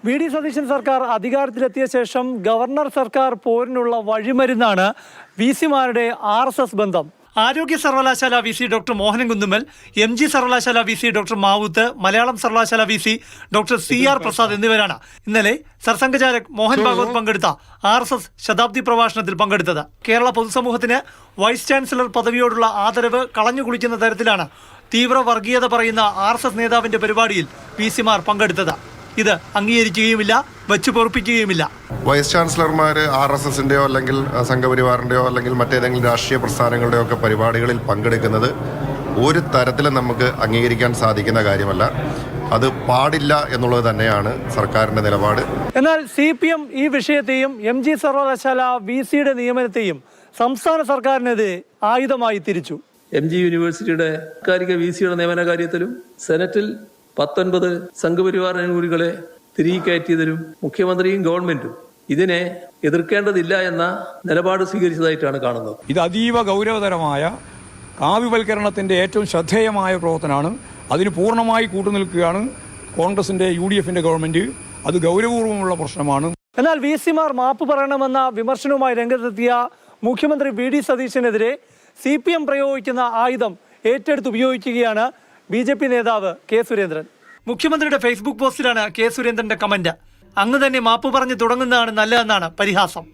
VD. Satheesan സർക്കാർ അധികാരത്തിലെത്തിയ ശേഷം ഗവർണർ സർക്കാർ പോരിനുള്ള വഴിമരുന്നാണ് വിസിമാരുടെ RSS ബന്ധം. ആരോഗ്യ സർവകലാശാല VC doctor Mohanan Kunnummal, MG സർവകലാശാല VC ഡോക്ടർ മാവൂത്ത്, മലയാളം സർവകലാശാല VC ഡോക്ടർ CR പ്രസാദ് എന്നിവരാണ് ഇന്നലെ സർസംഘചാലക് മോഹൻ ഭാഗവത് പങ്കെടുത്ത RSS ശതാബ്ദി പ്രഭാഷണത്തിൽ പങ്കെടുത്തത്. കേരള പൊതുസമൂഹത്തിന് വൈസ് ചാൻസലർ പദവിയോടുള്ള ആദരവ് കളഞ്ഞുകുളിക്കുന്ന തരത്തിലാണ് തീവ്ര വർഗീയത പറയുന്ന RSS നേതാവിന്റെ പരിപാടിയിൽ VCമാർ പങ്കെടുത്തത്. ഇത് അംഗീകരിക്കുകയുമില്ല, വച്ചു പൊറുപ്പിക്കുകയുമില്ല. വൈസ് ചാൻസലർമാര് RSSന്റെയോ അല്ലെങ്കിൽ സംഘപരിവാറിന്റെയോ അല്ലെങ്കിൽ മറ്റേതെങ്കിലും രാഷ്ട്രീയ പ്രസ്ഥാനങ്ങളുടെയോ ഒക്കെ പരിപാടികളിൽ പങ്കെടുക്കുന്നത് ഒരു തരത്തിലും നമുക്ക് അംഗീകരിക്കാൻ സാധിക്കുന്ന കാര്യമല്ല. അത് പാടില്ല എന്നുള്ളത് തന്നെയാണ് സർക്കാരിന്റെ നിലപാട്. എന്നാൽ CPM ഈ വിഷയത്തെയും MG സർവകലാശാല VCയുടെ നിയമനത്തെയും സംസ്ഥാന സർക്കാരിനെതിരെ ആയുധമായി തിരിച്ചു. MG യൂണിവേഴ്സിറ്റിയുടെ താൽക്കാലിക VCയുടെ നിയമന കാര്യത്തിലും സെനറ്റിൽ 19 സംഘപരിവാർ അനുകൂലികളെ തിരികെ കയറ്റിയതിലും മുഖ്യമന്ത്രിയും ഗവൺമെന്റും ഇതിനെ എതിർക്കേണ്ടതില്ല എന്ന നിലപാട് സ്വീകരിച്ചതായിട്ടാണ് കാണുന്നത്. ഇത് അതീവ ഗൗരവതരമായ കാവ്യവൽക്കരണത്തിന്റെ ഏറ്റവും ശ്രദ്ധേയമായ പ്രവർത്തനമാണ്. അതിന് പൂർണ്ണമായി കൂട്ടുനിൽക്കുകയാണ് കോൺഗ്രസിന്റെ UDFന്റെ ഗവൺമെന്റ്. അത് ഗൗരവപൂർവ്വമുള്ള പ്രശ്നമാണ്. എന്നാൽ VCമാർ മാപ്പ് പറയണമെന്ന വിമർശനവുമായി രംഗത്തെത്തിയ മുഖ്യമന്ത്രി വി.ഡി. സതീശനെതിരെ CPM പ്രയോഗിക്കുന്ന ആയുധം ഏറ്റെടുത്ത് ഉപയോഗിക്കുകയാണ് BJP നേതാവ് K. സുരേന്ദ്രൻ. മുഖ്യമന്ത്രിയുടെ ഫേസ്ബുക്ക് പോസ്റ്റിലാണ് K. സുരേന്ദ്രന്റെ കമന്റ്. അങ്ങ് തന്നെ മാപ്പ് പറഞ്ഞു തുടങ്ങുന്നതാണ് നല്ലതെന്നാണ് പരിഹാസം.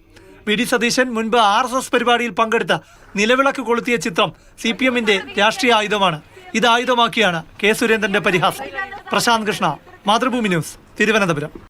വി.ഡി. സതീശൻ മുൻപ് RSS പരിപാടിയിൽ പങ്കെടുത്ത നിലവിളക്ക് കൊളുത്തിയ ചിത്രം CPMന്റെ രാഷ്ട്രീയ ആയുധമാണ്. ഇത് ആയുധമാക്കിയാണ് K. സുരേന്ദ്രന്റെ പരിഹാസം. പ്രശാന്ത് കൃഷ്ണ, മാതൃഭൂമി ന്യൂസ്, തിരുവനന്തപുരം.